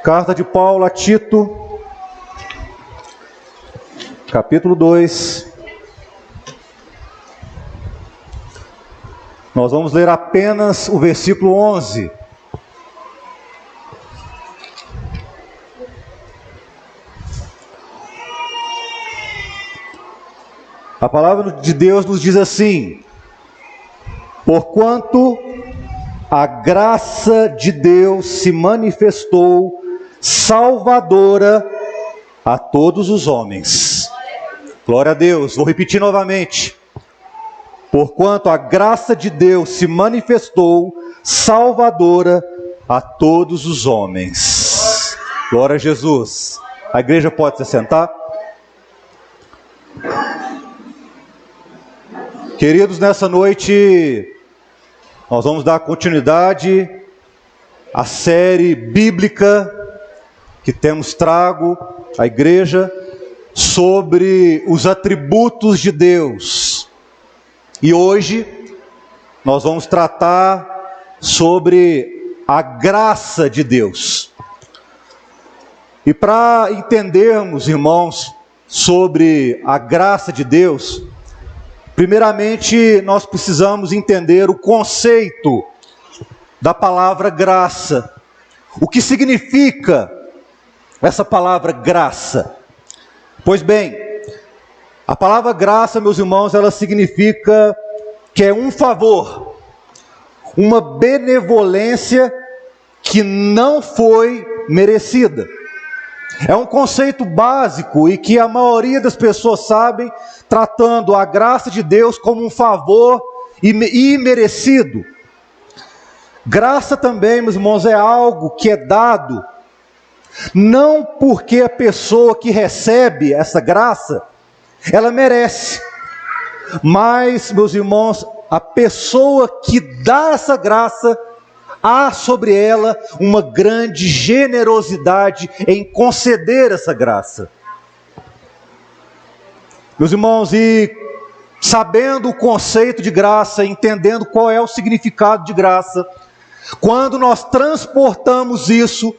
Carta de Paulo a Tito, capítulo 2. Nós vamos ler apenas o versículo 11. A palavra de Deus nos diz assim: porquanto a graça de Deus se manifestou salvadora a todos os homens. Glória a Deus. Vou repetir novamente. Porquanto a graça de Deus se manifestou salvadora a todos os homens. Glória a Jesus. A igreja pode se sentar? Queridos, nessa noite nós vamos dar continuidade à série bíblica que temos trago à igreja sobre os atributos de Deus. E hoje nós vamos tratar sobre a graça de Deus. E para entendermos, irmãos, sobre a graça de Deus, primeiramente nós precisamos entender o conceito da palavra graça. O que significa essa palavra graça? Pois bem, a palavra graça, meus irmãos, ela significa que é um favor, uma benevolência que não foi merecida. É um conceito básico e que a maioria das pessoas sabem, tratando a graça de Deus como um favor imerecido. Graça também, meus irmãos, é algo que é dado não porque a pessoa que recebe essa graça, ela merece. Mas, meus irmãos, a pessoa que dá essa graça, há sobre ela uma grande generosidade em conceder essa graça. Meus irmãos, e sabendo o conceito de graça, entendendo qual é o significado de graça, quando nós transportamos isso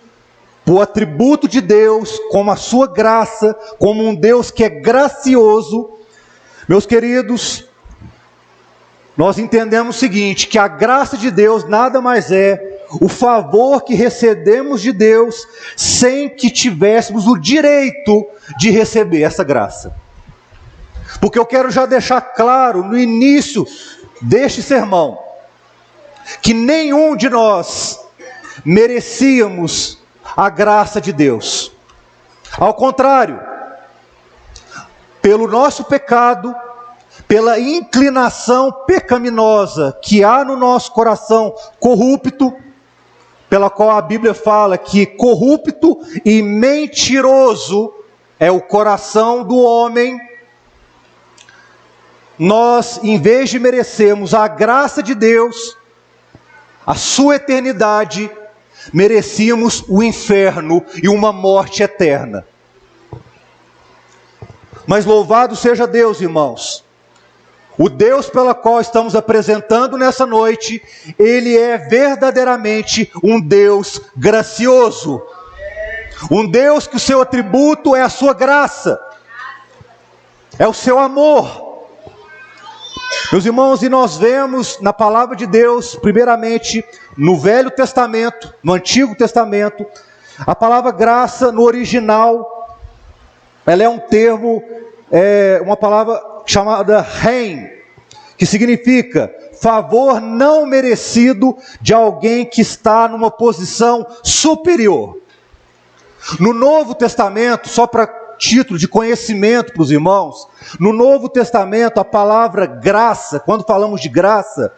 para o atributo de Deus, como a sua graça, como um Deus que é gracioso, meus queridos, nós entendemos o seguinte, que a graça de Deus nada mais é o favor que recebemos de Deus sem que tivéssemos o direito de receber essa graça. Porque eu quero já deixar claro no início deste sermão, que nenhum de nós merecíamos a graça de Deus. Ao contrário, pelo nosso pecado, pela inclinação pecaminosa que há no nosso coração corrupto, pela qual a Bíblia fala que corrupto e mentiroso é o coração do homem, nós, em vez de merecermos a graça de Deus, a sua eternidade, merecíamos o inferno e uma morte eterna. Mas louvado seja Deus, irmãos, o Deus pela qual estamos apresentando nessa noite, Ele é verdadeiramente um Deus gracioso. Um Deus que o seu atributo é a sua graça, é o seu amor. Meus irmãos, e nós vemos na palavra de Deus, primeiramente no Velho Testamento, no Antigo Testamento, a palavra graça no original, ela é um termo, uma palavra chamada rein, que significa favor não merecido de alguém que está numa posição superior. No Novo Testamento, só para título de conhecimento para os irmãos, no Novo Testamento a palavra graça, quando falamos de graça,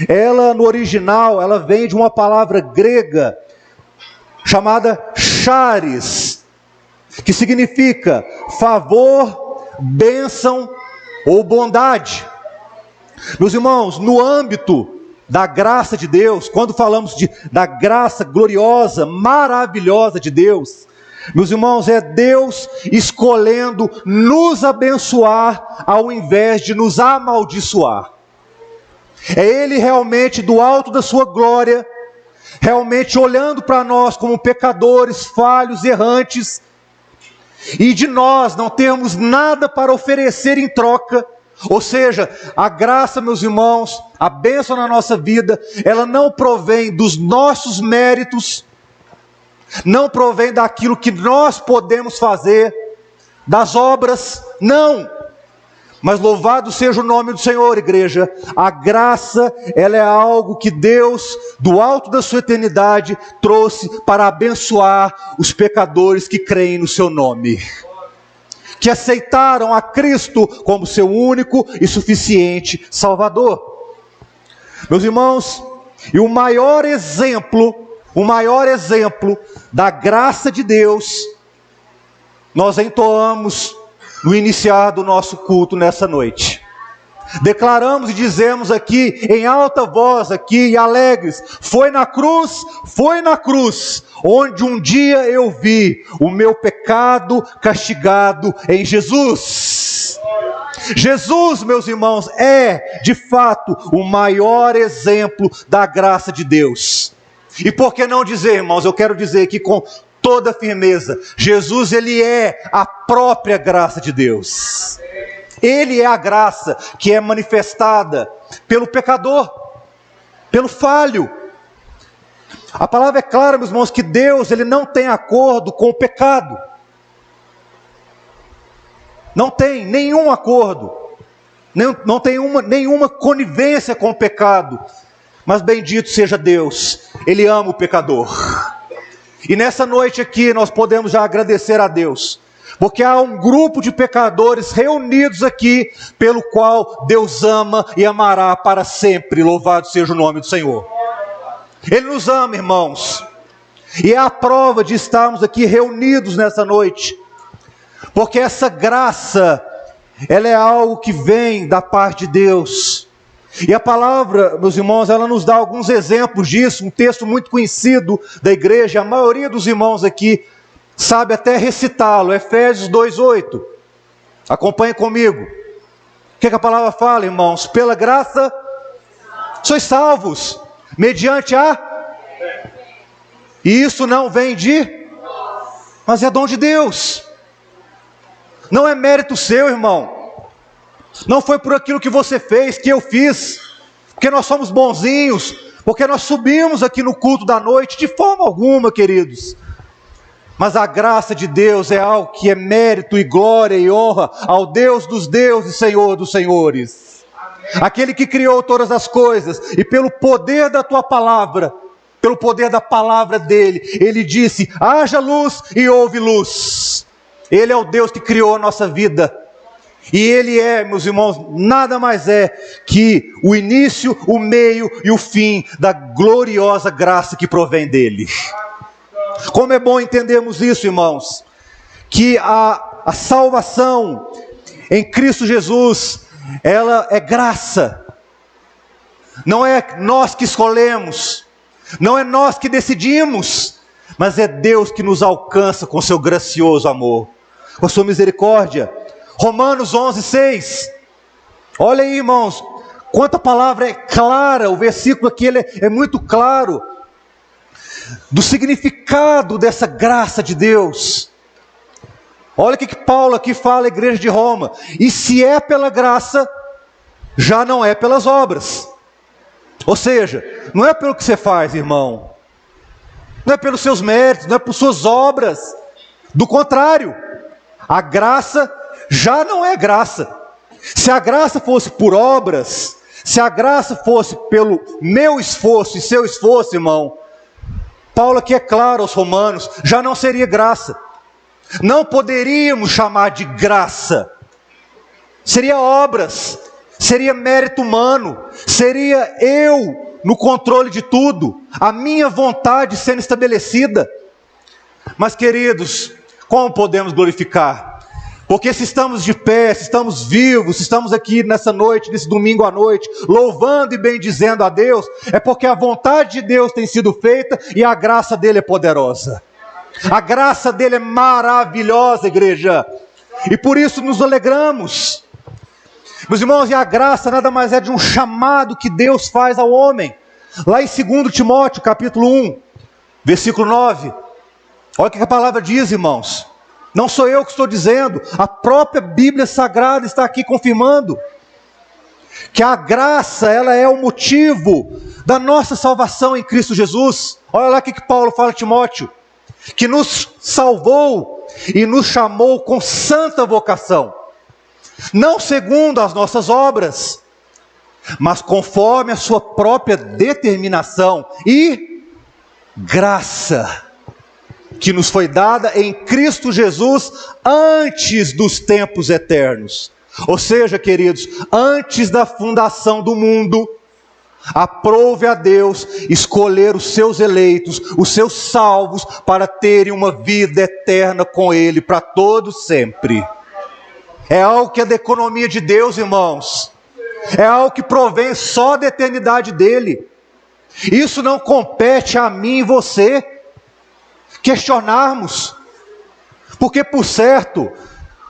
ela no original, ela vem de uma palavra grega chamada charis, que significa favor, bênção ou bondade. Meus irmãos, no âmbito da graça de Deus, quando falamos da graça gloriosa, maravilhosa de Deus, meus irmãos, é Deus escolhendo nos abençoar ao invés de nos amaldiçoar. É Ele realmente do alto da sua glória realmente olhando para nós como pecadores, falhos, errantes, e de nós não termos nada para oferecer em troca. Ou seja, a graça, meus irmãos, a bênção na nossa vida, ela não provém dos nossos méritos, não provém daquilo que nós podemos fazer, das obras, não. Mas louvado seja o nome do Senhor, igreja. A graça, ela é algo que Deus, do alto da sua eternidade, trouxe para abençoar os pecadores que creem no seu nome, que aceitaram a Cristo como seu único e suficiente Salvador. Meus irmãos, e o maior exemplo da graça de Deus, nós entoamos no iniciar do nosso culto nessa noite. Declaramos e dizemos aqui em alta voz, aqui e alegres: foi na cruz, onde um dia eu vi o meu pecado castigado em Jesus. Jesus, meus irmãos, é de fato o maior exemplo da graça de Deus. E por que não dizer, irmãos, eu quero dizer aqui com toda firmeza, Jesus, ele é a própria graça de Deus. Ele é a graça que é manifestada pelo pecador, pelo falho. A palavra é clara, meus irmãos, que Deus, ele não tem acordo com o pecado. Não tem nenhum acordo, não tem nenhuma conivência com o pecado. Mas bendito seja Deus, ele ama o pecador. E nessa noite aqui nós podemos já agradecer a Deus, porque há um grupo de pecadores reunidos aqui, pelo qual Deus ama e amará para sempre. Louvado seja o nome do Senhor. Ele nos ama, irmãos, e é a prova de estarmos aqui reunidos nessa noite, porque essa graça, ela é algo que vem da parte de Deus. E a palavra, meus irmãos, ela nos dá alguns exemplos disso, um texto muito conhecido da igreja, a maioria dos irmãos aqui sabe até recitá-lo, Efésios 2:8. Acompanhe comigo. O que a palavra fala, irmãos? Pela graça sois salvos, mediante a... E isso não vem de... mas é dom de Deus. Não é mérito seu, irmão. Não foi por aquilo que você fez, que eu fiz, porque nós somos bonzinhos, porque nós subimos aqui no culto da noite, de forma alguma, queridos. Mas a graça de Deus é algo que é mérito e glória e honra ao Deus dos deuses, Senhor dos senhores. Aquele que criou todas as coisas, e pelo poder da tua palavra, pelo poder da palavra dele, ele disse: haja luz e houve luz. Ele é o Deus que criou a nossa vida. E ele é, meus irmãos, nada mais é que o início, o meio e o fim da gloriosa graça que provém dele. Como é bom entendermos isso, irmãos, que a salvação em Cristo Jesus, ela é graça. Não é nós que escolhemos, não é nós que decidimos, mas é Deus que nos alcança com seu gracioso amor, com sua misericórdia. Romanos 11:6. Olha aí, irmãos, quanta palavra é clara. O versículo aqui ele é muito claro do significado dessa graça de Deus. Olha o que Paulo aqui fala à igreja de Roma: e se é pela graça, já não é pelas obras. Ou seja, não é pelo que você faz, irmão, não é pelos seus méritos, não é por suas obras. Do contrário, a graça já não é graça. Se a graça fosse por obras, se a graça fosse pelo meu esforço e seu esforço, irmão, Paulo aqui é claro aos romanos, já não seria graça. Não poderíamos chamar de graça. Seria obras, seria mérito humano, seria eu no controle de tudo, a minha vontade sendo estabelecida. Mas, queridos, como podemos glorificar? Porque se estamos de pé, se estamos vivos, se estamos aqui nessa noite, nesse domingo à noite, louvando e bendizendo a Deus, é porque a vontade de Deus tem sido feita e a graça dele é poderosa. A graça dele é maravilhosa, igreja. E por isso nos alegramos. Meus irmãos, e a graça nada mais é de um chamado que Deus faz ao homem. Lá em 2 Timóteo, capítulo 1, versículo 9. Olha o que a palavra diz, irmãos. Não sou eu que estou dizendo, a própria Bíblia Sagrada está aqui confirmando que a graça, ela é o motivo da nossa salvação em Cristo Jesus. Olha lá o que Paulo fala a Timóteo, que nos salvou e nos chamou com santa vocação, não segundo as nossas obras, mas conforme a sua própria determinação e graça, que nos foi dada em Cristo Jesus antes dos tempos eternos. Ou seja, queridos, antes da fundação do mundo, aprouve a Deus escolher os seus eleitos, os seus salvos, para terem uma vida eterna com Ele, para todos sempre. É algo que é da economia de Deus, irmãos. É algo que provém só da eternidade dEle. Isso não compete a mim e você questionarmos. Porque, por certo,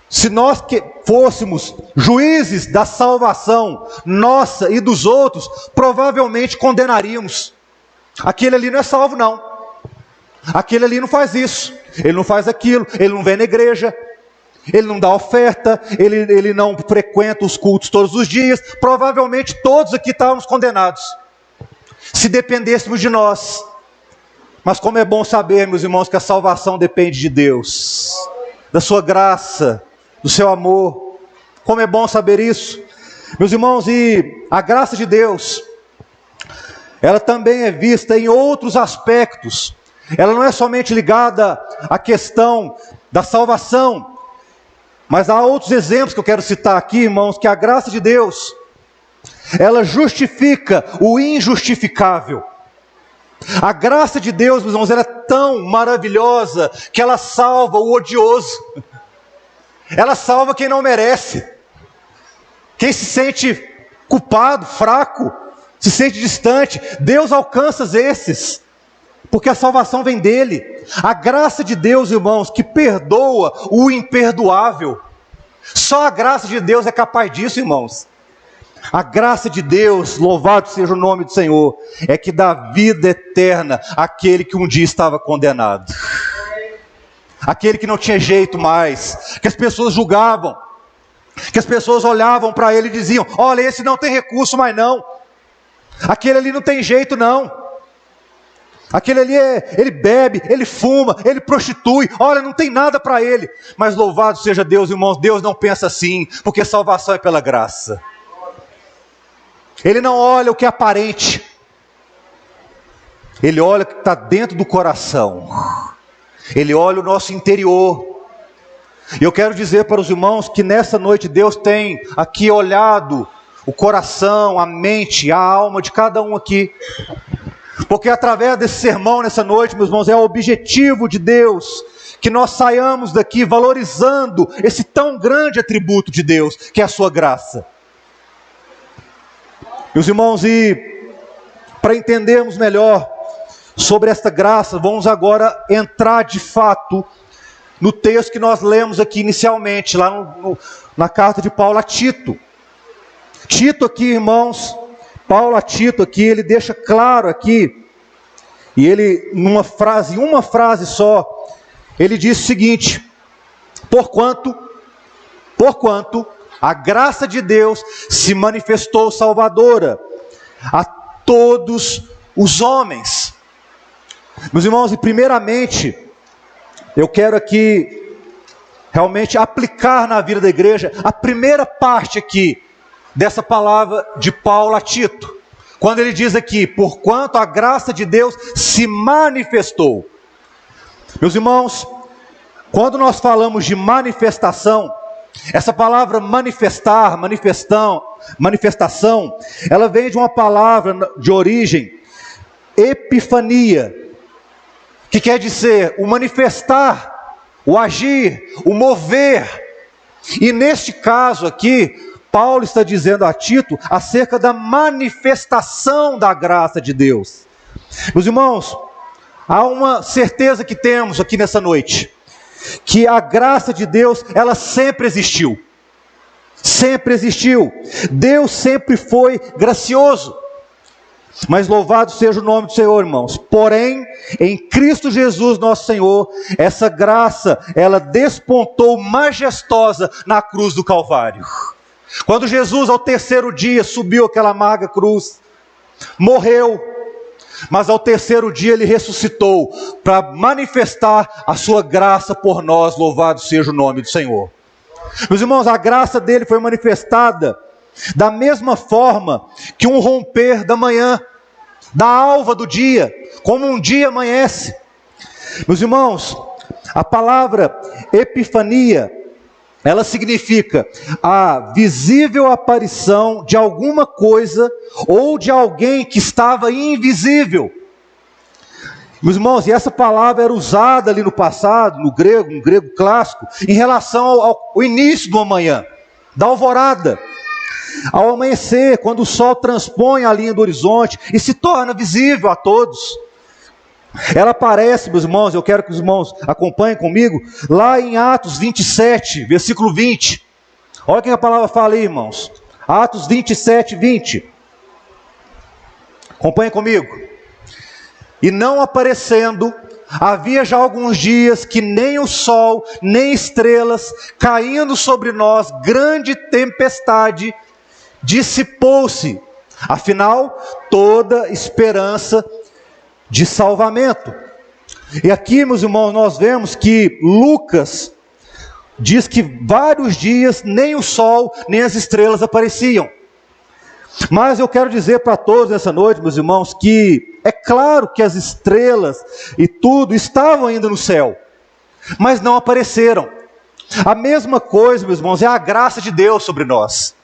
se nós fôssemos juízes da salvação nossa e dos outros, provavelmente condenaríamos. Aquele ali não é salvo, não. Aquele ali não faz isso, ele não faz aquilo, ele não vem na igreja, ele não dá oferta, ele não frequenta os cultos todos os dias. Provavelmente todos aqui estávamos condenados, se dependêssemos de nós. Mas como é bom saber, meus irmãos, que a salvação depende de Deus, da sua graça, do seu amor. Como é bom saber isso, meus irmãos. E a graça de Deus, ela também é vista em outros aspectos. Ela não é somente ligada à questão da salvação, mas há outros exemplos que eu quero citar aqui, irmãos, que a graça de Deus, ela justifica o injustificável. A graça de Deus, meus irmãos, ela é tão maravilhosa que ela salva o odioso. Ela salva quem não merece, quem se sente culpado, fraco, se sente distante. Deus alcança esses, porque a salvação vem dele. A graça de Deus, irmãos, que perdoa o imperdoável. Só a graça de Deus é capaz disso, irmãos. A graça de Deus, louvado seja o nome do Senhor, é que dá vida eterna àquele que um dia estava condenado. Aquele que não tinha jeito mais, que as pessoas julgavam, que as pessoas olhavam para ele e diziam: olha, esse não tem recurso mais não, aquele ali não tem jeito não, aquele ali ele bebe, ele fuma, ele prostitui, olha, não tem nada para ele. Mas louvado seja Deus, irmãos, Deus não pensa assim, porque salvação é pela graça. Ele não olha o que é aparente, ele olha o que está dentro do coração. Ele olha o nosso interior. E eu quero dizer para os irmãos que nessa noite Deus tem aqui olhado o coração, a mente, a alma de cada um aqui. Porque através desse sermão nessa noite, meus irmãos, é o objetivo de Deus que nós saiamos daqui valorizando esse tão grande atributo de Deus, que é a sua graça. Meus irmãos, e para entendermos melhor sobre esta graça, vamos agora entrar de fato no texto que nós lemos aqui inicialmente, lá na carta de Paulo a Tito. Tito aqui, irmãos, Paulo a Tito aqui, ele deixa claro aqui, e ele, uma frase só, ele diz o seguinte: porquanto a graça de Deus se manifestou salvadora a todos os homens. Meus irmãos, e primeiramente, eu quero aqui realmente aplicar na vida da igreja a primeira parte aqui dessa palavra de Paulo a Tito, quando ele diz aqui: porquanto a graça de Deus se manifestou. Meus irmãos, quando nós falamos de manifestação, essa palavra manifestação, ela vem de uma palavra de origem, epifania, que quer dizer o manifestar, o agir, o mover. E neste caso aqui, Paulo está dizendo a Tito acerca da manifestação da graça de Deus. Meus irmãos, há uma certeza que temos aqui nessa noite, que a graça de Deus, ela sempre existiu. Sempre existiu. Deus sempre foi gracioso. Mas louvado seja o nome do Senhor, irmãos. Porém, em Cristo Jesus nosso Senhor, essa graça, ela despontou majestosa na cruz do Calvário. Quando Jesus, ao terceiro dia, subiu aquela amarga cruz, morreu, mas ao terceiro dia ele ressuscitou, para manifestar a sua graça por nós, louvado seja o nome do Senhor. Meus irmãos, a graça dele foi manifestada da mesma forma que um romper da manhã, da alva do dia, como um dia amanhece. Meus irmãos, a palavra epifania, ela significa a visível aparição de alguma coisa ou de alguém que estava invisível. Meus irmãos, e essa palavra era usada ali no passado, no grego, um grego clássico, em relação ao início do amanhã, da alvorada. Ao amanhecer, quando o sol transpõe a linha do horizonte e se torna visível a todos. Ela aparece, meus irmãos, eu quero que os irmãos acompanhem comigo, lá em Atos 27, versículo 20. Olha o que a palavra fala aí, irmãos. Atos 27, 20. Acompanhem comigo. E não aparecendo, havia já alguns dias que nem o sol, nem estrelas, caindo sobre nós, grande tempestade, dissipou-se, afinal, toda esperança de salvamento. E aqui, meus irmãos, nós vemos que Lucas diz que vários dias nem o sol, nem as estrelas apareciam. Mas eu quero dizer para todos nessa noite, meus irmãos, que é claro que as estrelas e tudo estavam ainda no céu, mas não apareceram. A mesma coisa, meus irmãos, é a graça de Deus sobre nós.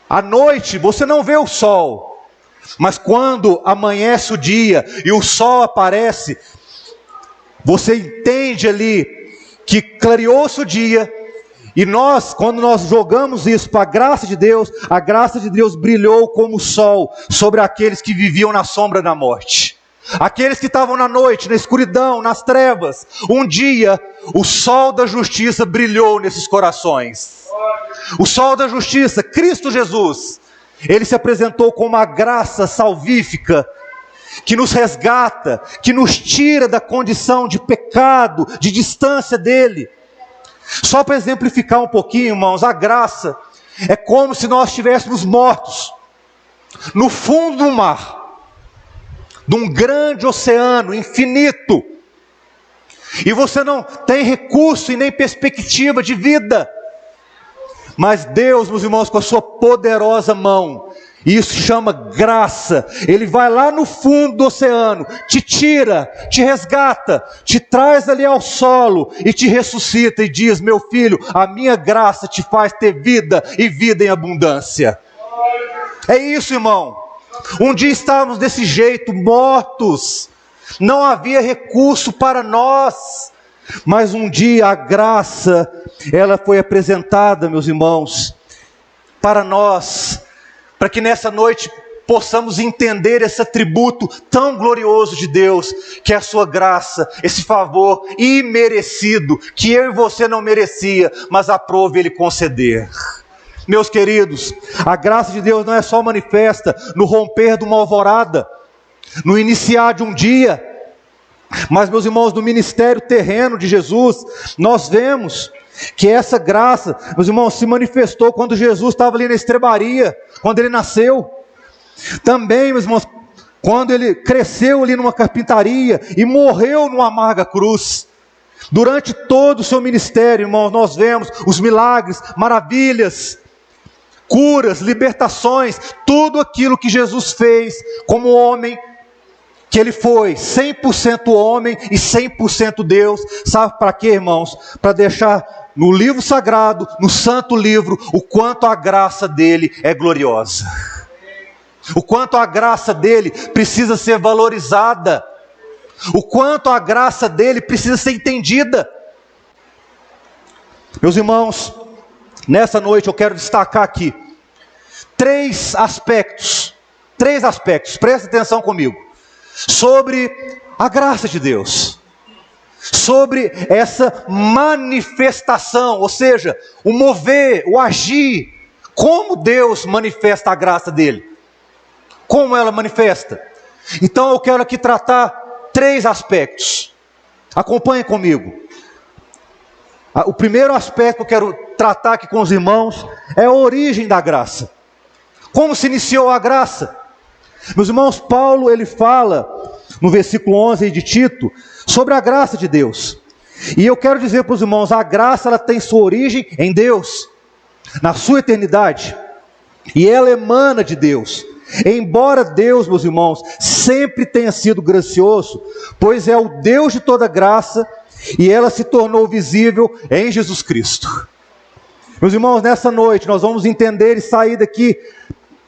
À noite você não vê o sol, mas quando amanhece o dia e o sol aparece, você entende ali que clareou-se o dia. E nós, quando nós jogamos isso para a graça de Deus brilhou como o sol sobre aqueles que viviam na sombra da morte. Aqueles que estavam na noite, na escuridão, nas trevas. Um dia, o sol da justiça brilhou nesses corações. O sol da justiça, Cristo Jesus, ele se apresentou como a graça salvífica, que nos resgata, que nos tira da condição de pecado, de distância dele. Só para exemplificar um pouquinho, irmãos, a graça é como se nós estivéssemos mortos no fundo do mar, de um grande oceano infinito, e você não tem recurso e nem perspectiva de vida, mas Deus, meus irmãos, com a sua poderosa mão, e isso se chama graça, ele vai lá no fundo do oceano, te tira, te resgata, te traz ali ao solo e te ressuscita e diz: meu filho, a minha graça te faz ter vida e vida em abundância. É isso, irmão. Um dia estávamos desse jeito, mortos, não havia recurso para nós, mas um dia a graça, ela foi apresentada, meus irmãos, para nós, para que nessa noite possamos entender esse atributo tão glorioso de Deus, que é a sua graça, esse favor imerecido, que eu e você não merecia, mas aprove Ele conceder. Meus queridos, a graça de Deus não é só manifesta no romper de uma alvorada, no iniciar de um dia, mas, meus irmãos, no ministério terreno de Jesus, nós vemos que essa graça, meus irmãos, se manifestou quando Jesus estava ali na estrebaria, quando ele nasceu. Também, meus irmãos, quando ele cresceu ali numa carpintaria e morreu numa amarga cruz. Durante todo o seu ministério, irmãos, nós vemos os milagres, maravilhas, curas, libertações, tudo aquilo que Jesus fez como homem, que ele foi 100% homem e 100% Deus. Sabe para quê, irmãos? Para deixar no livro sagrado, no santo livro, o quanto a graça dele é gloriosa. O quanto a graça dele precisa ser valorizada. O quanto a graça dele precisa ser entendida. Meus irmãos, nessa noite eu quero destacar aqui três aspectos, presta atenção comigo, sobre a graça de Deus, sobre essa manifestação, ou seja, o mover, o agir, como Deus manifesta a graça dele. Como ela manifesta? Então eu quero aqui tratar 3 aspectos. Acompanhem comigo. O primeiro aspecto que eu quero tratar aqui com os irmãos é a origem da graça. Como se iniciou a graça? Meus irmãos, Paulo ele fala no versículo 11 de Tito sobre a graça de Deus. E eu quero dizer para os irmãos, a graça ela tem sua origem em Deus, na sua eternidade. E ela emana de Deus. Embora Deus, meus irmãos, sempre tenha sido gracioso, pois é o Deus de toda graça, e ela se tornou visível em Jesus Cristo. Meus irmãos, nessa noite nós vamos entender e sair daqui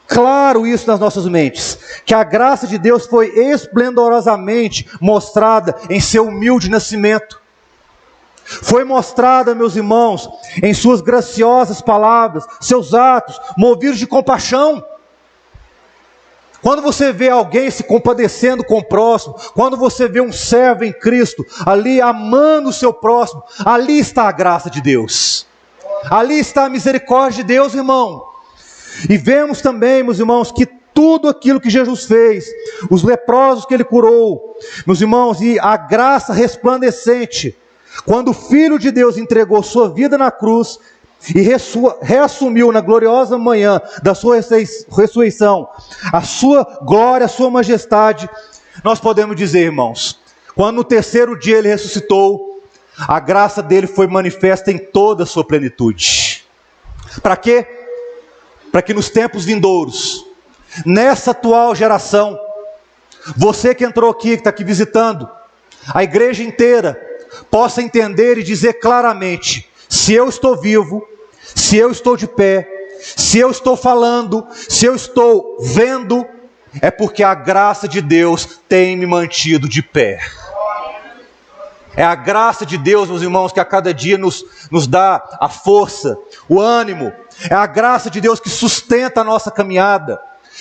claro isso nas nossas mentes, que a graça de Deus foi esplendorosamente mostrada em seu humilde nascimento. Foi mostrada, meus irmãos, em suas graciosas palavras, seus atos, movidos de compaixão. Quando você vê alguém se compadecendo com o próximo, quando você vê um servo em Cristo, ali amando o seu próximo, ali está a graça de Deus. Ali está a misericórdia de Deus, irmão. E vemos também, meus irmãos, que tudo aquilo que Jesus fez, os leprosos que Ele curou, meus irmãos, e a graça resplandecente, quando o Filho de Deus entregou sua vida na cruz e reassumiu na gloriosa manhã da sua ressurreição, a sua glória, a sua majestade, nós podemos dizer, irmãos, quando no terceiro dia Ele ressuscitou, a graça dele foi manifesta em toda a sua plenitude. Para quê? Para que nos tempos vindouros, nessa atual geração, você que entrou aqui, que está aqui visitando, a igreja inteira, possa entender e dizer claramente, se eu estou vivo, se eu estou de pé, se eu estou falando, se eu estou vendo, é porque a graça de Deus tem me mantido de pé. É a graça de Deus, meus irmãos, que a cada dia nos dá a força, o ânimo. É a graça de Deus que sustenta a nossa caminhada.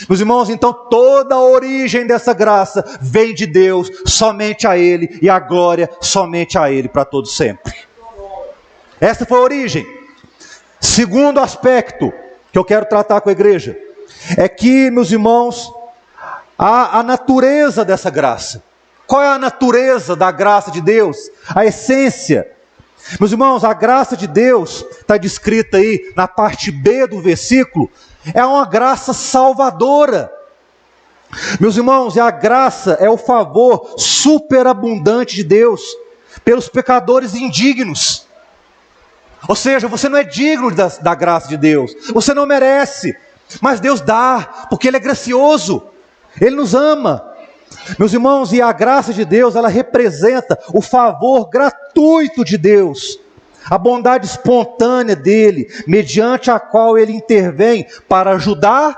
Meus irmãos, então toda a origem dessa graça vem de Deus, somente a Ele, e a glória somente a Ele, para todos sempre. Essa foi a origem. Segundo aspecto que eu quero tratar com a igreja, é que, meus irmãos, a natureza dessa graça. Qual é a natureza da graça de Deus? A essência. Meus irmãos, a graça de Deus, está descrita aí na parte B do versículo, é uma graça salvadora. Meus irmãos, a graça é o favor superabundante de Deus pelos pecadores indignos. Ou seja, você não é digno da graça de Deus, você não merece, mas Deus dá, porque Ele é gracioso, Ele nos ama. Meus irmãos, e a graça de Deus, ela representa o favor gratuito de Deus, a bondade espontânea dEle, mediante a qual Ele intervém para ajudar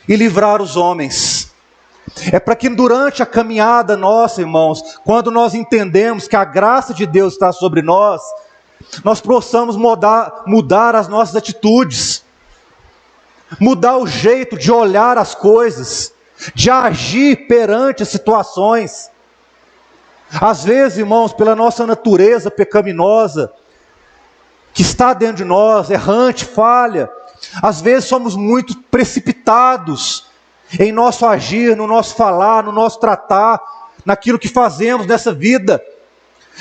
e livrar os homens. É para que durante a caminhada nossa, irmãos, quando nós entendemos que a graça de Deus está sobre nós possamos mudar as nossas atitudes, mudar o jeito de olhar as coisas, de agir perante as situações. Às vezes, irmãos, pela nossa natureza pecaminosa, que está dentro de nós, errante, falha, às vezes somos muito precipitados em nosso agir, no nosso falar, no nosso tratar, naquilo que fazemos nessa vida.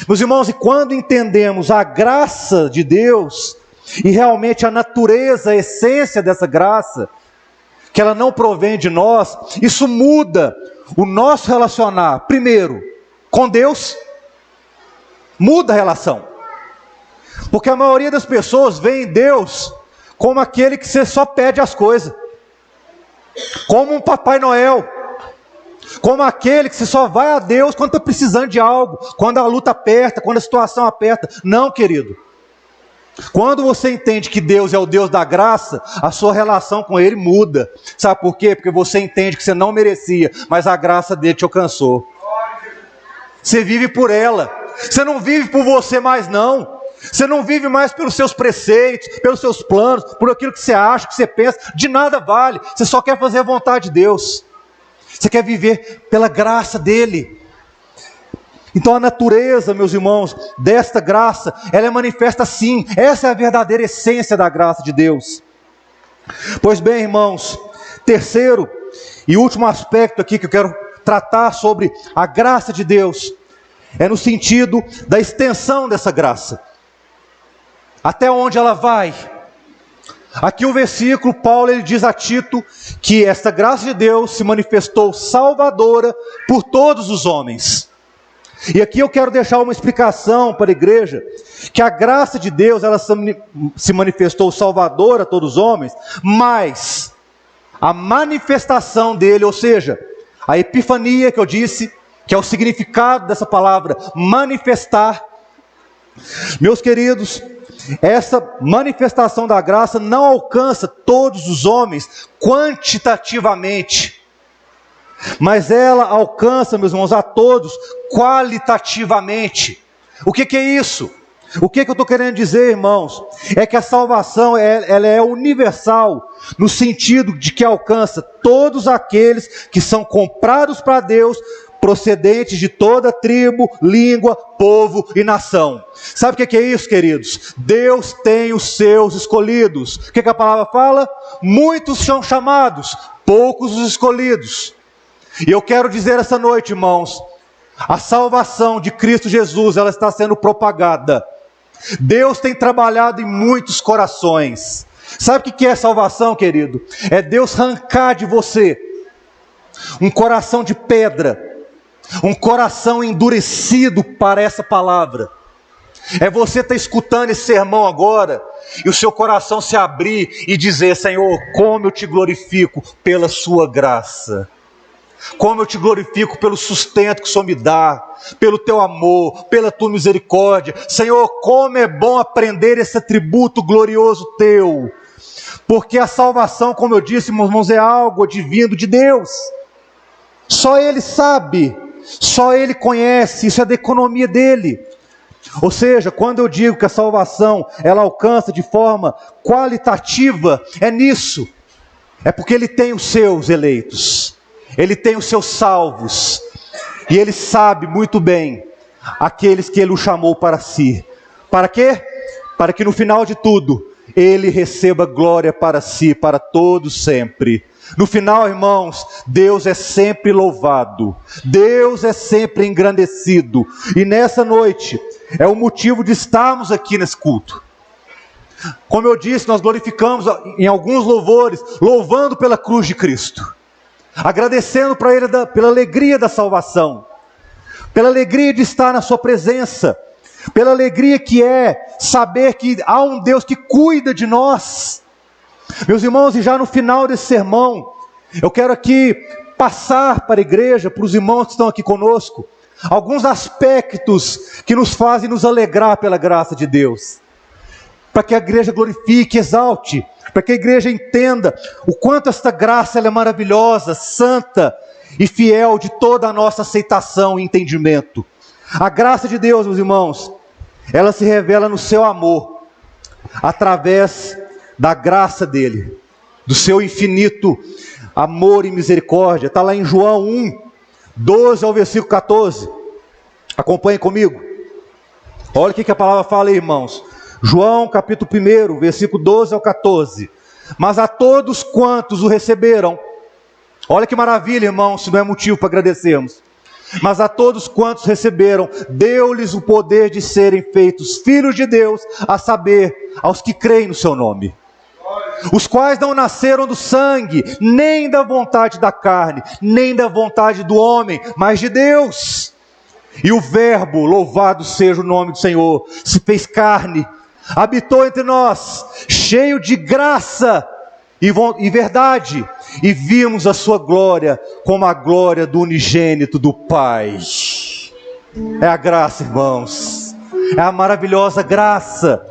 Meus irmãos, e quando entendemos a graça de Deus, e realmente a natureza, a essência dessa graça, que ela não provém de nós, isso muda o nosso relacionar, primeiro, com Deus, muda a relação, porque a maioria das pessoas vê em Deus como aquele que você só pede as coisas, como um Papai Noel, como aquele que você só vai a Deus quando está precisando de algo, quando a luta aperta, quando a situação aperta. Não, querido. Quando você entende que Deus é o Deus da graça, a sua relação com Ele muda. Sabe por quê? Porque você entende que você não merecia, mas a graça dele te alcançou. Você vive por ela. Você não vive por você mais não. Você não vive mais pelos seus preceitos, pelos seus planos, por aquilo que você acha, que você pensa. De nada vale. Você só quer fazer a vontade de Deus. Você quer viver pela graça dele. Então a natureza, meus irmãos, desta graça, ela é manifesta sim. Essa é a verdadeira essência da graça de Deus. Pois bem, irmãos, terceiro E o último aspecto aqui que eu quero tratar sobre a graça de Deus é no sentido da extensão dessa graça. Até onde ela vai? Aqui o versículo, Paulo ele diz a Tito que esta graça de Deus se manifestou salvadora por todos os homens. E aqui eu quero deixar uma explicação para a igreja, que a graça de Deus ela se manifestou salvadora a todos os homens, mas a manifestação dele, ou seja, a epifania que eu disse, que é o significado dessa palavra, manifestar. Meus queridos, essa manifestação da graça não alcança todos os homens quantitativamente, mas ela alcança, meus irmãos, a todos qualitativamente. O que é isso? O que eu estou querendo dizer, irmãos? É que a salvação ela é universal, no sentido de que alcança todos aqueles que são comprados para Deus, procedentes de toda tribo, língua, povo e nação. Sabe o que é isso, queridos? Deus tem os seus escolhidos. O que a palavra fala? Muitos são chamados, poucos os escolhidos. E eu quero dizer essa noite, irmãos, a salvação de Cristo Jesus, ela está sendo propagada. Deus tem trabalhado em muitos corações. Sabe o que é salvação, querido? É Deus arrancar de você um coração de pedra, um coração endurecido para essa palavra. É você estar escutando esse sermão agora e o seu coração se abrir e dizer: Senhor, como eu te glorifico pela sua graça. Como eu te glorifico pelo sustento que o Senhor me dá, pelo teu amor, pela tua misericórdia. Senhor, como é bom aprender esse atributo glorioso teu. Porque a salvação, como eu disse, meus irmãos, é algo advindo de Deus. Só Ele sabe, só Ele conhece, isso é da economia dEle. Ou seja, quando eu digo que a salvação, ela alcança de forma qualitativa, é nisso. É porque Ele tem os seus eleitos. Ele tem os seus salvos, e Ele sabe muito bem aqueles que Ele o chamou para si. Para quê? Para que no final de tudo, Ele receba glória para si, para todos sempre. No final, irmãos, Deus é sempre louvado, Deus é sempre engrandecido, e nessa noite, é o motivo de estarmos aqui nesse culto. Como eu disse, nós glorificamos em alguns louvores, louvando pela cruz de Cristo. Agradecendo para Ele pela alegria da salvação, pela alegria de estar na sua presença, pela alegria que é saber que há um Deus que cuida de nós. Meus irmãos, e já no final desse sermão, eu quero aqui passar para a igreja, para os irmãos que estão aqui conosco, alguns aspectos que nos fazem nos alegrar pela graça de Deus, para que a igreja glorifique, exalte, para que a igreja entenda o quanto esta graça ela é maravilhosa, santa e fiel de toda a nossa aceitação e entendimento. A graça de Deus, meus irmãos, ela se revela no seu amor, através da graça dele, do seu infinito amor e misericórdia. Está lá em João 1, 12 ao versículo 14. Acompanhe comigo. Olha o que a palavra fala aí, irmãos. João capítulo 1, versículo 12 ao 14. Mas a todos quantos o receberam, olha que maravilha, irmãos, se não é motivo para agradecermos. Mas a todos quantos receberam, deu-lhes o poder de serem feitos filhos de Deus, a saber, aos que creem no seu nome. Os quais não nasceram do sangue, nem da vontade da carne, nem da vontade do homem, mas de Deus. E o Verbo, louvado seja o nome do Senhor, se fez carne, habitou entre nós, cheio de graça e verdade, e vimos a sua glória como a glória do unigênito do Pai. É a graça, irmãos, é a maravilhosa graça.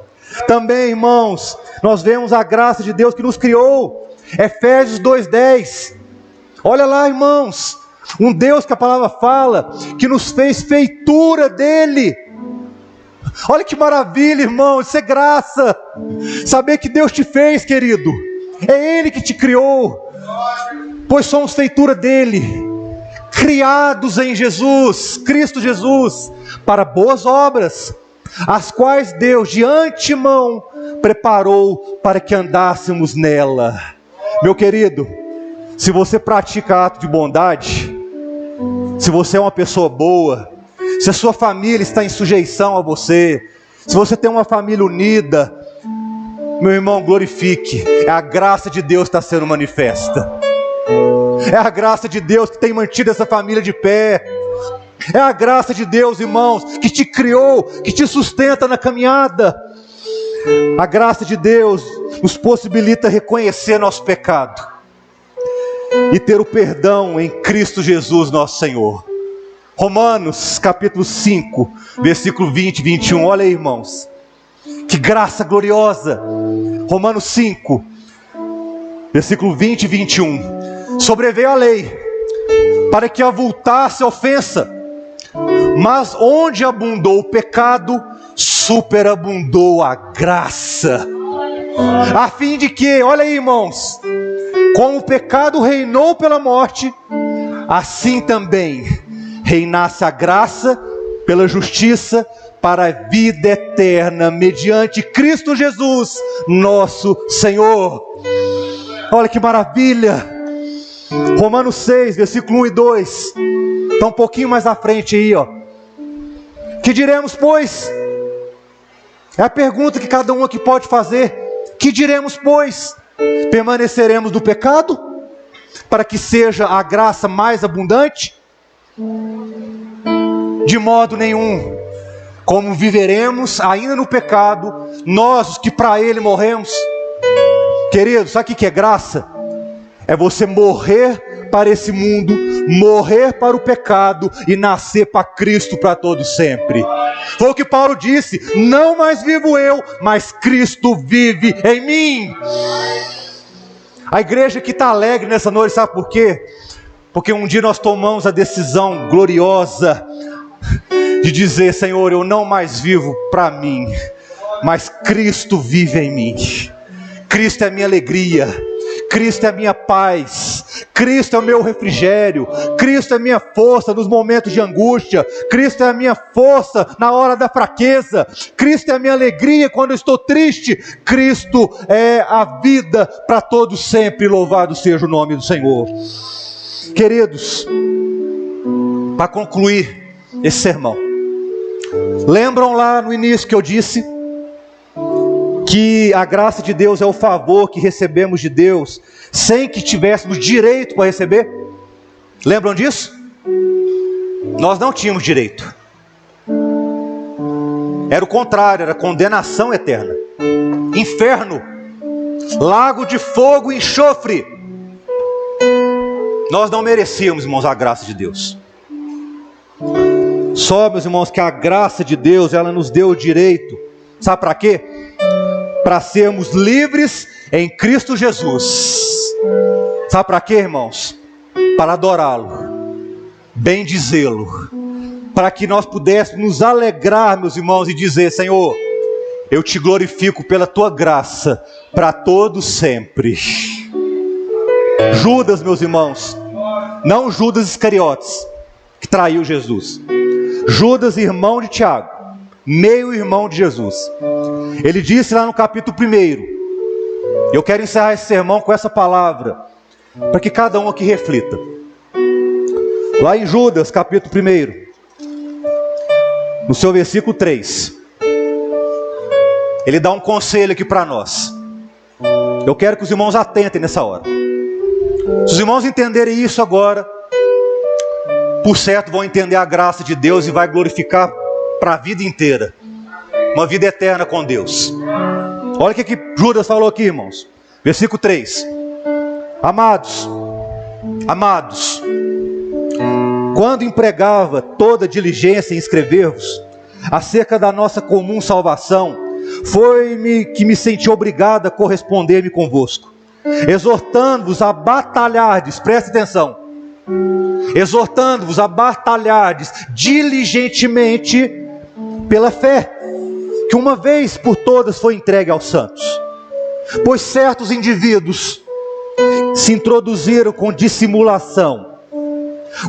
Também, irmãos, nós vemos a graça de Deus que nos criou. Efésios 2:10. Olha lá, irmãos, um Deus que a palavra fala que nos fez feitura dele. Olha que maravilha, irmão, isso é graça. Saber que Deus te fez, querido. É Ele que te criou. Pois somos feitura dele, criados em Jesus, Cristo Jesus, para boas obras, as quais Deus de antemão preparou para que andássemos nela. Meu querido, Se você pratica ato de bondade, se você é uma pessoa boa, se a sua família está em sujeição a você, se você tem uma família unida, meu irmão, glorifique. É a graça de Deus que está sendo manifesta. É a graça de Deus que tem mantido essa família de pé. É a graça de Deus, irmãos, que te criou, que te sustenta na caminhada. A graça de Deus nos possibilita reconhecer nosso pecado e ter o perdão em Cristo Jesus, nosso Senhor. Romanos capítulo 5, versículo 20 e 21. Olha aí, irmãos, que graça gloriosa. Romanos 5, versículo 20 e 21. Sobreveio a lei para que avultasse a ofensa, mas onde abundou o pecado, superabundou a graça. A fim de que, olha aí, irmãos, como o pecado reinou pela morte, assim também reinasse a graça pela justiça para a vida eterna, mediante Cristo Jesus, nosso Senhor. Olha que maravilha! Romanos 6, versículo 1 e 2. Está um pouquinho mais à frente aí, ó. Que diremos, pois? É a pergunta que cada um aqui pode fazer. Que diremos, pois? Permaneceremos no pecado, para que seja a graça mais abundante? De modo nenhum. Como viveremos ainda no pecado, nós os que para ele morremos? Queridos, sabe o que é graça? É você morrer para esse mundo, morrer para o pecado e nascer para Cristo para todo sempre. Foi o que Paulo disse: não mais vivo eu, mas Cristo vive em mim. A igreja que está alegre nessa noite, sabe por quê? Porque um dia nós tomamos a decisão gloriosa de dizer: Senhor, eu não mais vivo para mim, mas Cristo vive em mim. Cristo é a minha alegria, Cristo é a minha paz, Cristo é o meu refrigério, Cristo é a minha força nos momentos de angústia, Cristo é a minha força na hora da fraqueza, Cristo é a minha alegria quando eu estou triste, Cristo é a vida para todos sempre. Louvado seja o nome do Senhor. Queridos, para concluir esse sermão, lembram lá no início que eu disse que a graça de Deus é o favor que recebemos de Deus sem que tivéssemos direito para receber? Lembram disso? Nós não tínhamos direito. Era o contrário, era condenação eterna, inferno, lago de fogo e enxofre. Nós não merecíamos, irmãos, a graça de Deus. Só, meus irmãos, que a graça de Deus, ela nos deu o direito, sabe para quê? Para sermos livres em Cristo Jesus. Sabe para quê, irmãos? Para adorá-lo, bendizê-lo, para que nós pudéssemos nos alegrar, meus irmãos, e dizer: Senhor, eu te glorifico pela tua graça para todo sempre. Judas, meus irmãos, não Judas Iscariotes, que traiu Jesus. Judas, irmão de Tiago, meio irmão de Jesus. Ele disse lá no capítulo 1, eu quero encerrar esse sermão com essa palavra, para que cada um aqui reflita. Lá em Judas, capítulo 1, no seu versículo 3, ele dá um conselho aqui para nós. Eu quero que os irmãos atentem nessa hora. Se os irmãos entenderem isso agora, por certo vão entender a graça de Deus e vai glorificar para a vida inteira, uma vida eterna com Deus. Olha o que Judas falou aqui, irmãos. Versículo 3. Amados, quando empregava toda diligência em escrever-vos acerca da nossa comum salvação, foi-me que me senti obrigado a corresponder-me convosco, exortando-vos a batalhardes, preste atenção, exortando-vos a batalhardes diligentemente pela fé, que uma vez por todas foi entregue aos santos. Pois certos indivíduos se introduziram com dissimulação,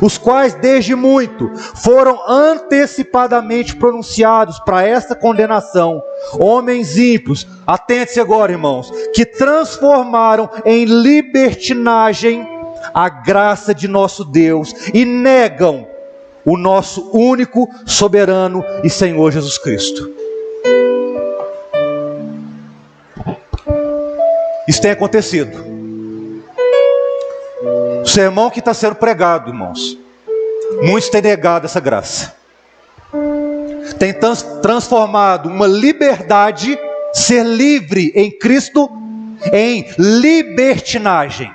os quais desde muito foram antecipadamente pronunciados para esta condenação, homens ímpios, atente-se agora, irmãos, que transformaram em libertinagem a graça de nosso Deus e negam o nosso único, soberano e Senhor Jesus Cristo. Isso tem acontecido. O sermão que está sendo pregado, irmãos, muitos têm negado essa graça. Tem transformado uma liberdade, ser livre em Cristo, em libertinagem.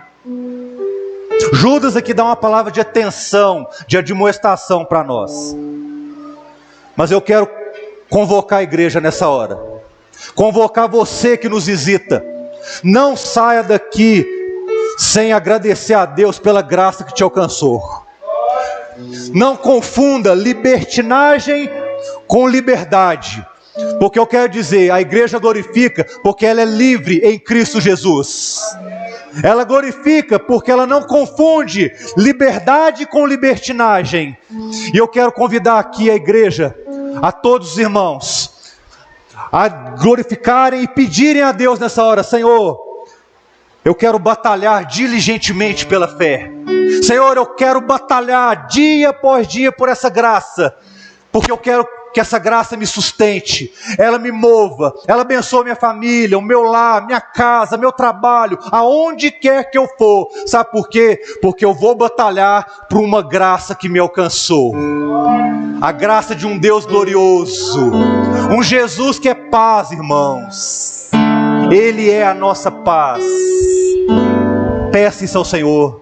Judas aqui dá uma palavra de atenção, de admoestação para nós. Mas eu quero convocar a igreja nessa hora. Convocar você que nos visita. Não saia daqui sem agradecer a Deus pela graça que te alcançou. Não confunda libertinagem com liberdade. Porque eu quero dizer, a igreja glorifica porque ela é livre em Cristo Jesus. Ela glorifica porque ela não confunde liberdade com libertinagem. E eu quero convidar aqui a igreja, a todos os irmãos, a glorificarem e pedirem a Deus nessa hora: Senhor, eu quero batalhar diligentemente pela fé. Senhor, eu quero batalhar dia após dia por essa graça, porque eu quero que essa graça me sustente, ela me mova, ela abençoe minha família, o meu lar, minha casa, meu trabalho, aonde quer que eu for. Sabe por quê? Porque eu vou batalhar por uma graça que me alcançou. A graça de um Deus glorioso, um Jesus que é paz, irmãos. Ele é a nossa paz. Peça isso ao Senhor.